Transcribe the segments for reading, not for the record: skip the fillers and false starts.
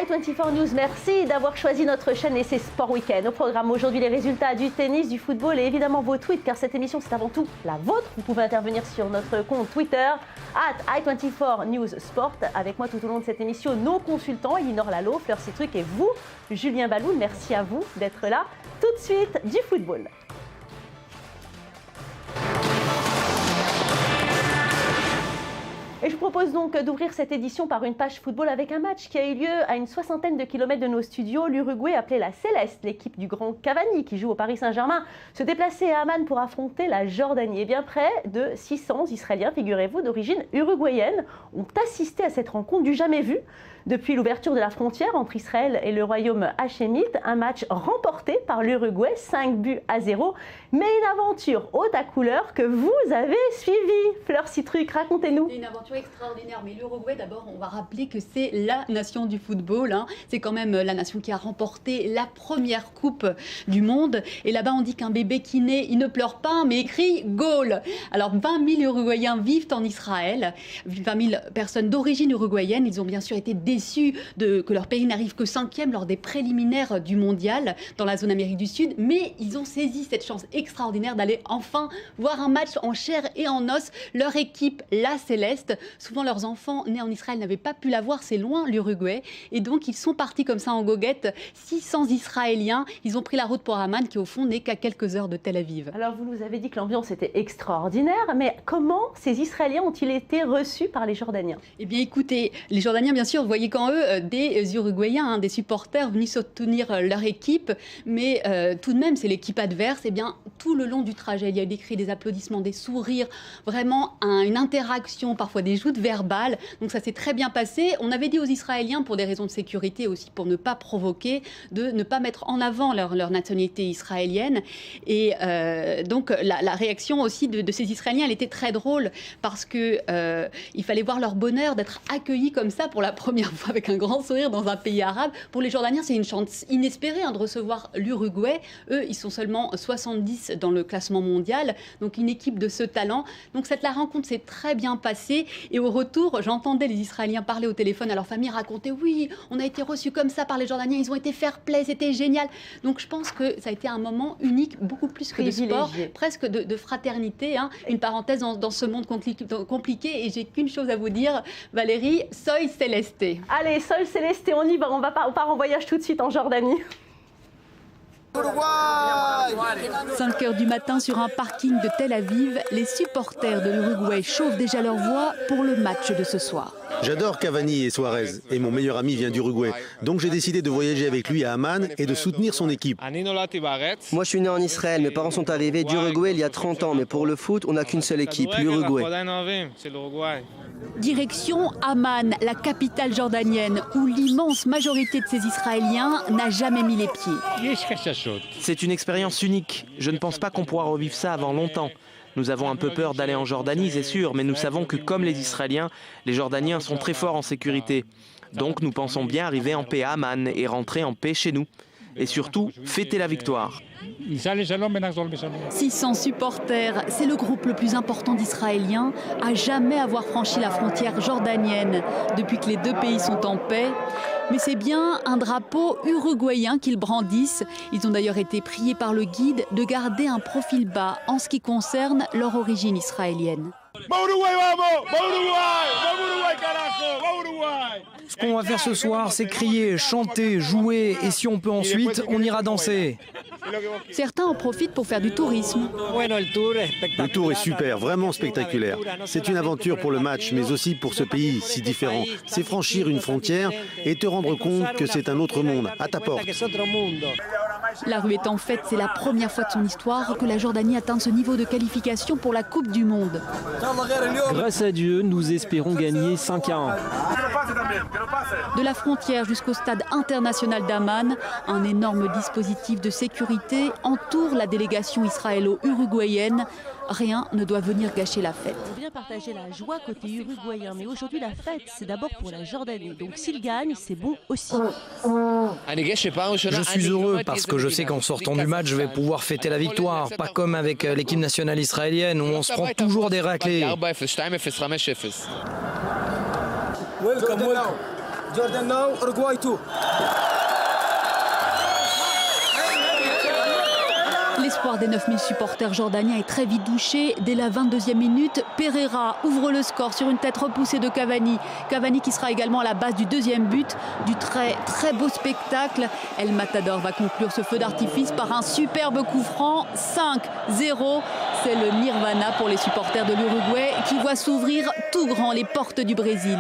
i24 News, merci d'avoir choisi notre chaîne et c'est Sport Week-end. Au programme aujourd'hui, les résultats du tennis, du football et évidemment vos tweets, car cette émission c'est avant tout la vôtre. Vous pouvez intervenir sur notre compte Twitter, @i24 News Sport. Avec moi tout au long de cette émission, nos consultants, Elinor Lalo, Fleur Citruc et vous, Julien Balloul. Merci à vous d'être là. Tout de suite, du football. Et je vous propose donc d'ouvrir cette édition par une page football avec un match qui a eu lieu à une soixantaine de kilomètres de nos studios. L'Uruguay, appelée la Céleste, l'équipe du grand Cavani qui joue au Paris Saint-Germain, se déplaçait à Amman pour affronter la Jordanie. Et bien près de 600 Israéliens, figurez-vous, d'origine uruguayenne, ont assisté à cette rencontre du jamais vu depuis l'ouverture de la frontière entre Israël et le royaume hachémite. Un match remporté par l'Uruguay, 5-0, mais une aventure haute à couleur que vous avez suivie. Fleur Citruc, racontez-nous. Une aventure extraordinaire, mais l'Uruguay, d'abord, on va rappeler que c'est la nation du football. C'est quand même la nation qui a remporté la première coupe du monde. Et là-bas, on dit qu'un bébé qui naît, il ne pleure pas, mais il crie « Goal ». Alors, 20 000 Uruguayens vivent en Israël, 20 000 personnes d'origine uruguayenne. Ils ont bien sûr été déçus que leur pays n'arrive que 5e lors des préliminaires du mondial dans la zone Amérique du Sud. Mais ils ont saisi cette chance extraordinaire d'aller enfin voir un match en chair et en os. Leur équipe, la Céleste, souvent leurs enfants nés en Israël n'avaient pas pu la voir, c'est loin l'Uruguay. Et donc ils sont partis comme ça en goguette, 600 Israéliens. Ils ont pris la route pour Amman qui au fond n'est qu'à quelques heures de Tel Aviv. Alors vous nous avez dit que l'ambiance était extraordinaire, mais comment ces Israéliens ont-ils été reçus par les Jordaniens? Eh bien écoutez, les Jordaniens bien sûr voyaient qu'en eux des Uruguayens, des supporters venus soutenir leur équipe, mais tout de même c'est l'équipe adverse. Eh bien tout le long du trajet, il y a eu des cris, des applaudissements, des sourires, vraiment une interaction, parfois des joutes verbales. Donc ça s'est très bien passé. On avait dit aux Israéliens, pour des raisons de sécurité aussi, pour ne pas provoquer, de ne pas mettre en avant leur nationalité israélienne. Et donc la réaction aussi de ces Israéliens, elle était très drôle parce que il fallait voir leur bonheur d'être accueillis comme ça pour la première fois avec un grand sourire dans un pays arabe. Pour les Jordaniens, c'est une chance inespérée de recevoir l'Uruguay. Eux, ils sont seulement 70 dans le classement mondial, donc une équipe de ce talent. Donc la rencontre s'est très bien passée et au retour, j'entendais les Israéliens parler au téléphone à leur famille, raconter oui, on a été reçus comme ça par les Jordaniens, ils ont été fair-play, c'était génial. Donc je pense que ça a été un moment unique, beaucoup plus que de sport, presque de fraternité. Une parenthèse dans ce monde compliqué et j'ai qu'une chose à vous dire, Valérie, soy Celeste. Allez, soy Celeste, on y va, on part en voyage tout de suite en Jordanie. 5 heures du matin sur un parking de Tel Aviv, les supporters de l'Uruguay chauffent déjà leur voix pour le match de ce soir. J'adore Cavani et Suarez et mon meilleur ami vient d'Uruguay. Donc j'ai décidé de voyager avec lui à Amman et de soutenir son équipe. Moi je suis né en Israël, mes parents sont arrivés d'Uruguay il y a 30 ans, mais pour le foot, on n'a qu'une seule équipe, l'Uruguay. Direction Amman, la capitale jordanienne, où l'immense majorité de ces Israéliens n'a jamais mis les pieds. C'est une expérience unique. Je ne pense pas qu'on pourra revivre ça avant longtemps. Nous avons un peu peur d'aller en Jordanie, c'est sûr, mais nous savons que comme les Israéliens, les Jordaniens sont très forts en sécurité. Donc nous pensons bien arriver en paix à Amman et rentrer en paix chez nous. Et surtout, fêter la victoire. 600 supporters, c'est le groupe le plus important d'Israéliens à jamais avoir franchi la frontière jordanienne depuis que les deux pays sont en paix. Mais c'est bien un drapeau uruguayen qu'ils brandissent. Ils ont d'ailleurs été priés par le guide de garder un profil bas en ce qui concerne leur origine israélienne. Ce qu'on va faire ce soir, c'est crier, chanter, jouer, et si on peut ensuite, on ira danser. Certains en profitent pour faire du tourisme. Le tour est super, vraiment spectaculaire. C'est une aventure pour le match, mais aussi pour ce pays si différent. C'est franchir une frontière et te rendre compte que c'est un autre monde, à ta porte. La rue est en fête, c'est la première fois de son histoire que la Jordanie atteint ce niveau de qualification pour la Coupe du Monde. Grâce à Dieu, nous espérons gagner 5-1. De la frontière jusqu'au stade international d'Amman, un énorme dispositif de sécurité entoure la délégation israélo-uruguayenne. Rien ne doit venir gâcher la fête. On vient partager la joie côté uruguayen, mais aujourd'hui la fête, c'est d'abord pour la Jordanie. Donc s'ils gagnent, c'est bon aussi. Je suis heureux parce que je sais qu'en sortant du match, je vais pouvoir fêter la victoire. Pas comme avec l'équipe nationale israélienne où on se prend toujours des raclés. Jordan now, Uruguay 2. L'espoir des 9000 supporters jordaniens est très vite douché. Dès la 22e minute, Pereira ouvre le score sur une tête repoussée de Cavani. Cavani qui sera également à la base du deuxième but, du très beau spectacle. El Matador va conclure ce feu d'artifice par un superbe coup franc, 5-0. C'est le nirvana pour les supporters de l'Uruguay qui voient s'ouvrir tout grand les portes du Brésil.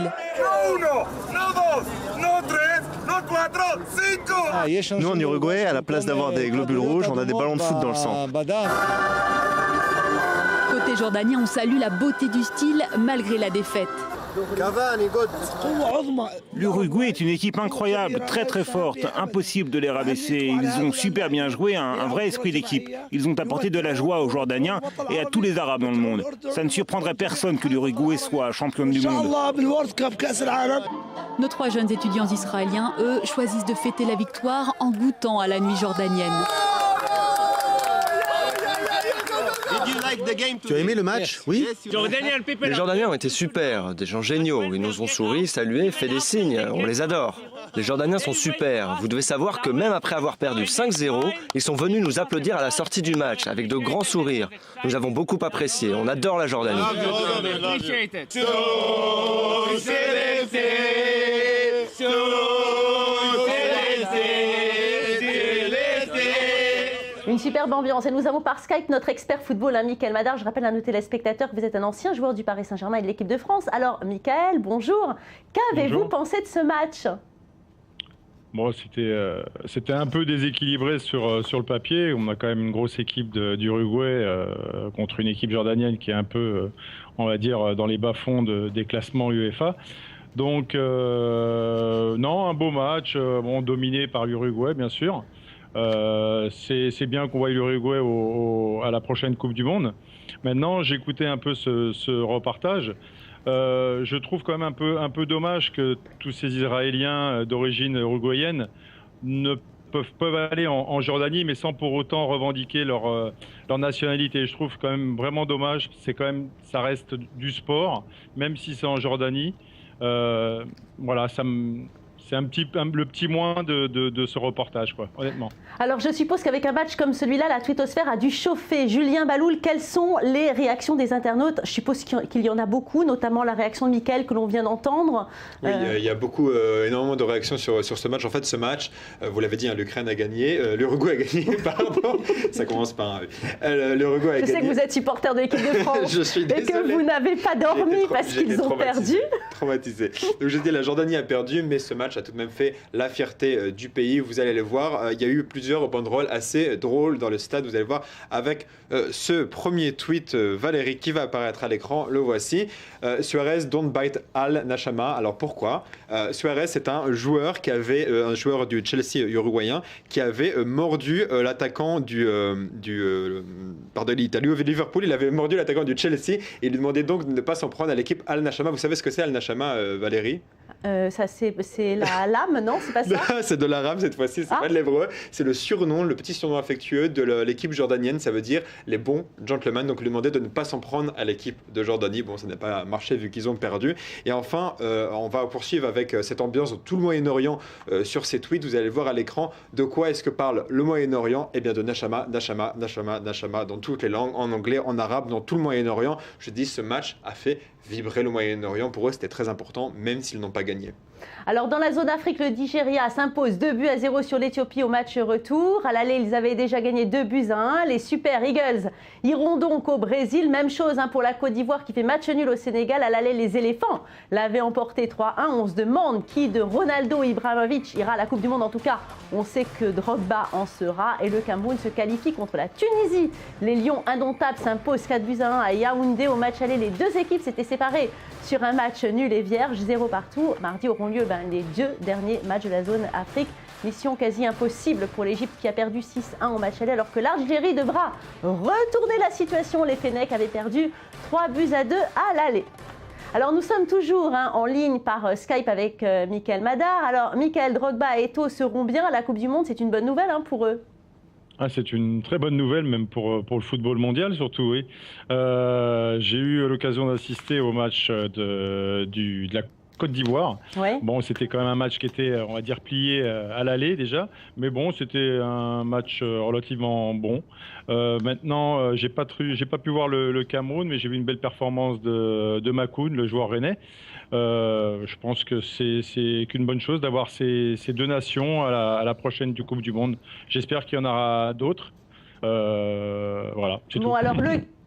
Nous en Uruguay, à la place d'avoir des globules rouges, on a des ballons de foot dans le sang. Côté jordanien, on salue la beauté du style malgré la défaite. L'Uruguay est une équipe incroyable, très forte, impossible de les rabaisser. Ils ont super bien joué, un vrai esprit d'équipe. Ils ont apporté de la joie aux Jordaniens et à tous les Arabes dans le monde. Ça ne surprendrait personne que l'Uruguay soit championne du monde. Nos 3 jeunes étudiants israéliens, eux, choisissent de fêter la victoire en goûtant à la nuit jordanienne. Tu as aimé le match? Oui. Les Jordaniens ont été super, des gens géniaux. Ils nous ont souri, salué, fait des signes. On les adore. Les Jordaniens sont super. Vous devez savoir que même après avoir perdu 5-0, ils sont venus nous applaudir à la sortie du match avec de grands sourires. Nous avons beaucoup apprécié. On adore la Jordanie. Une superbe ambiance et nous avons par Skype notre expert football, Michael Madar. Je rappelle à nos téléspectateurs que vous êtes un ancien joueur du Paris Saint-Germain et de l'équipe de France. Alors Michael, bonjour. Qu'avez-vous pensé de ce match? Bon, c'était un peu déséquilibré sur le papier. On a quand même une grosse équipe d'Uruguay contre une équipe jordanienne qui est un peu, on va dire, dans les bas-fonds des classements UEFA. Donc, non, un beau match, bon, dominé par l'Uruguay, bien sûr. C'est bien qu'on voit l'Uruguay à la prochaine Coupe du Monde. Maintenant, j'écoutais un peu ce reportage. Je trouve quand même un peu dommage que tous ces Israéliens d'origine uruguayenne ne peuvent aller en Jordanie, mais sans pour autant revendiquer leur nationalité. Je trouve quand même vraiment dommage. Ça reste du sport, même si c'est en Jordanie. Voilà, c'est le petit moins de ce reportage, quoi, honnêtement. Alors, je suppose qu'avec un match comme celui-là, la twittosphère a dû chauffer. Julien Baloul, quelles sont les réactions des internautes? Je suppose qu'il y en a beaucoup, notamment la réaction de Michael que l'on vient d'entendre. Oui, il y a énormément de réactions sur ce match. En fait, ce match, vous l'avez dit, l'Ukraine a gagné, l'Uruguay a gagné, pardon. Ça commence par un... L'Uruguay a gagné. Je sais que vous êtes supporter de l'équipe de France. Je suis désolé. Et que vous n'avez pas dormi parce qu'ils ont perdu. Traumatisé. Donc, je dis, la Jordanie a perdu, mais ce match a tout de même fait la fierté du pays. Vous allez le voir, il y a eu plusieurs banderoles assez drôles dans le stade. Vous allez voir avec ce premier tweet, Valérie, qui va apparaître à l'écran. Le voici. Suarez don't bite Al Nashama. Alors pourquoi? Suarez, c'est un joueur du Chelsea uruguayen qui avait mordu l'attaquant pardon, l'Italie au Liverpool. Il avait mordu l'attaquant du Chelsea et il lui demandait donc de ne pas s'en prendre à l'équipe Al Nashama. Vous savez ce que c'est Al Nashama, Valérie? Ça c'est la lame, non? C'est pas ça? C'est de l'arabe cette fois-ci, c'est pas de l'hébreu. C'est le surnom, le petit surnom affectueux de l'équipe jordanienne. Ça veut dire les bons gentlemen. Donc, il lui demandait de ne pas s'en prendre à l'équipe de Jordanie. Bon, ça n'a pas marché vu qu'ils ont perdu. Et enfin, on va poursuivre avec cette ambiance dans tout le Moyen-Orient sur ces tweets. Vous allez voir à l'écran de quoi est-ce que parle le Moyen-Orient. Eh bien, de Nashama, Nashama, Nashama, Nashama, dans toutes les langues, en anglais, en arabe, dans tout le Moyen-Orient. Je dis, ce match a fait vibrer le Moyen-Orient. Pour eux, c'était très important, même s'ils n'ont pas gagné. Alors, dans la zone Afrique, le Nigeria s'impose 2-0 sur l'Éthiopie au match retour. À l'aller, ils avaient déjà gagné 2-1. Les Super Eagles iront donc au Brésil. Même chose pour la Côte d'Ivoire qui fait match nul au Sénégal. À l'aller, les éléphants l'avaient emporté 3-1. On se demande qui de Ronaldo Ibrahimovic ira à la Coupe du Monde. En tout cas, on sait que Drogba en sera. Et le Cameroun se qualifie contre la Tunisie. Les Lions indomptables s'imposent 4-1 à Yaoundé. Au match aller, les deux équipes s'étaient séparées sur un match nul et vierge, 0 partout. Mardi auront lieu les deux derniers matchs de la zone Afrique. Mission quasi impossible pour l'Égypte qui a perdu 6-1 au match aller, alors que l'Algérie devra retourner la situation. Les Fennecs avaient perdu 3-2 à l'aller. Alors nous sommes toujours en ligne par Skype avec Michael Madar. Alors Michael, Drogba et Eto'o seront bien à la Coupe du Monde. C'est une bonne nouvelle pour eux. Ah, c'est une très bonne nouvelle, même pour le football mondial surtout, oui. J'ai eu l'occasion d'assister au match de la Côte d'Ivoire. Ouais. Bon, c'était quand même un match qui était, on va dire, plié à l'aller déjà, mais bon, c'était un match relativement bon. Maintenant, j'ai pas pu voir le Cameroun, mais j'ai vu une belle performance de Makoun, le joueur rennais. Je pense que c'est qu'une bonne chose d'avoir ces deux nations à la prochaine du Coupe du Monde. J'espère qu'il y en aura d'autres. Voilà, c'est tout. Alors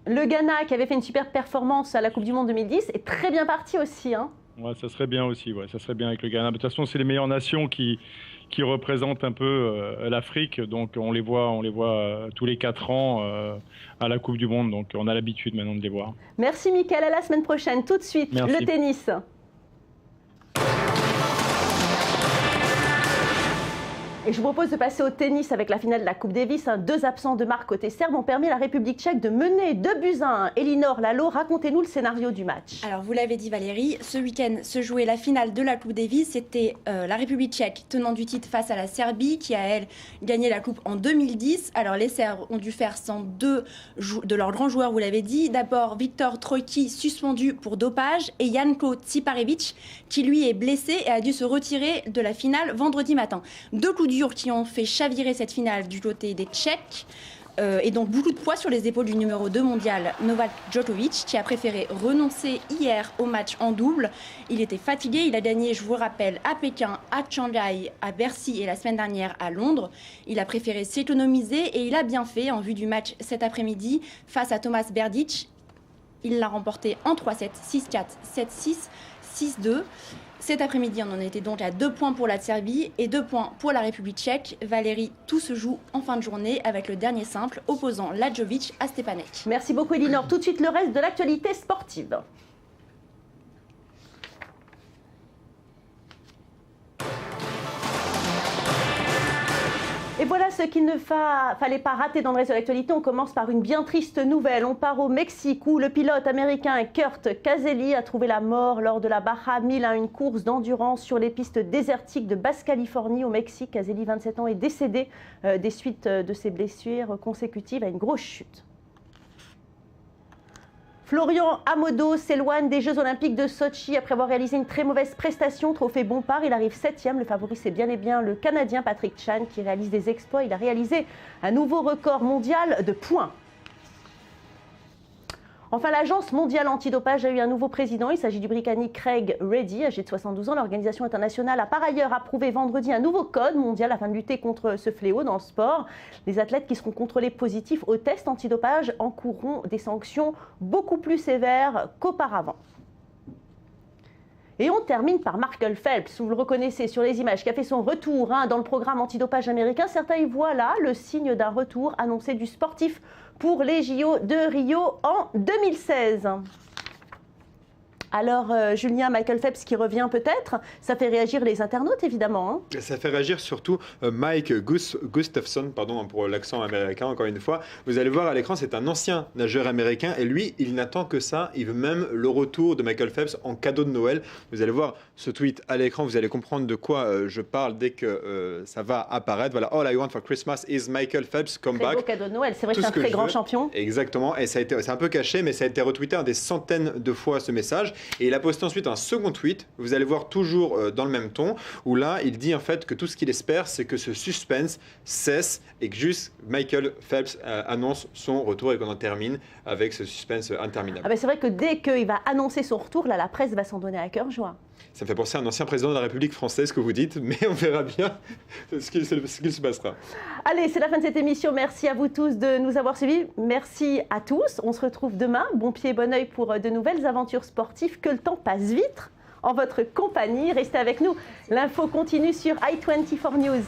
le Ghana, qui avait fait une super performance à la Coupe du Monde 2010, est très bien parti aussi. Hein. Ouais, ça serait bien aussi. Ouais, ça serait bien avec le Ghana. De toute façon, c'est les meilleures nations qui représentent un peu l'Afrique. Donc on les voit tous les 4 ans à la Coupe du Monde. Donc on a l'habitude maintenant de les voir. Merci Mickaël, à la semaine prochaine. Tout de suite, Merci. Le tennis. Et je vous propose de passer au tennis avec la finale de la Coupe Davis. 2 absents de marque côté serbe ont permis à la République tchèque de mener 2-1. Elinor Lalo, racontez-nous le scénario du match. Alors vous l'avez dit Valérie, ce week-end se jouait la finale de la Coupe Davis. C'était la République tchèque tenant du titre face à la Serbie qui a elle gagné la Coupe en 2010. Alors les Serbes ont dû faire sans 2 de leurs grands joueurs, vous l'avez dit. D'abord Viktor Trojki suspendu pour dopage et Janko Tsiparevic qui lui est blessé et a dû se retirer de la finale vendredi matin. 2 coups durs qui ont fait chavirer cette finale du côté des Tchèques. Et donc beaucoup de poids sur les épaules du numéro 2 mondial Novak Djokovic qui a préféré renoncer hier au match en double. Il était fatigué, il a gagné, je vous rappelle, à Pékin, à Shanghai, à Bercy et la semaine dernière à Londres. Il a préféré s'économiser et il a bien fait en vue du match cet après-midi face à Thomas Berdych. Il l'a remporté en 3-7, 6-4, 7-6, 6-2. Cet après-midi, on en était donc à 2 points pour la Serbie et 2 points pour la République tchèque. Valérie, tout se joue en fin de journée avec le dernier simple opposant Lajovic à Stepanek. Merci beaucoup Elinor. Tout de suite le reste de l'actualité sportive. Et voilà ce qu'il ne fallait pas rater dans le reste de l'actualité. On commence par une bien triste nouvelle. On part au Mexique où le pilote américain Kurt Caselli a trouvé la mort lors de la Baja 1000, une course d'endurance sur les pistes désertiques de Basse-Californie au Mexique. Caselli, 27 ans, est décédé des suites de ses blessures consécutives à une grosse chute. Florian Amodo s'éloigne des Jeux Olympiques de Sochi après avoir réalisé une très mauvaise prestation. Trophée Bompard, il arrive 7e. Le favori, c'est bien et bien le Canadien Patrick Chan qui réalise des exploits. Il a réalisé un nouveau record mondial de points. Enfin, l'Agence mondiale antidopage a eu un nouveau président. Il s'agit du Britannique Craig Reddy, âgé de 72 ans. L'organisation internationale a par ailleurs approuvé vendredi un nouveau code mondial afin de lutter contre ce fléau dans le sport. Les athlètes qui seront contrôlés positifs au test antidopage encourront des sanctions beaucoup plus sévères qu'auparavant. Et on termine par Michael Phelps, vous le reconnaissez sur les images, qui a fait son retour dans le programme antidopage américain. Certains y voient là le signe d'un retour annoncé du sportif pour les JO de Rio en 2016. Alors, Julien, Michael Phelps qui revient peut-être, ça fait réagir les internautes évidemment. Ça fait réagir surtout Mike Gustafson, pardon pour l'accent américain encore une fois. Vous allez voir à l'écran, c'est un ancien nageur américain et lui, il n'attend que ça. Il veut même le retour de Michael Phelps en cadeau de Noël. Vous allez voir ce tweet à l'écran, vous allez comprendre de quoi je parle dès que ça va apparaître. Voilà, All I want for Christmas is Michael Phelps, come back. Très beau cadeau de Noël, c'est vrai que c'est un très grand champion. Exactement, et c'est un peu caché, mais ça a été retweeté des centaines de fois ce message. Et il a posté ensuite un second tweet, vous allez voir toujours dans le même ton, où là, il dit en fait que tout ce qu'il espère, c'est que ce suspense cesse et que juste Michael Phelps annonce son retour et qu'on en termine avec ce suspense interminable. Ah ben c'est vrai que dès qu'il va annoncer son retour, là, la presse va s'en donner à cœur joie. Ça me fait penser à un ancien président de la République française, que vous dites, mais on verra bien ce qu'il se passera. Allez, c'est la fin de cette émission. Merci à vous tous de nous avoir suivis. Merci à tous. On se retrouve demain. Bon pied, bon oeil pour de nouvelles aventures sportives. Que le temps passe vite en votre compagnie. Restez avec nous. L'info continue sur i24 News.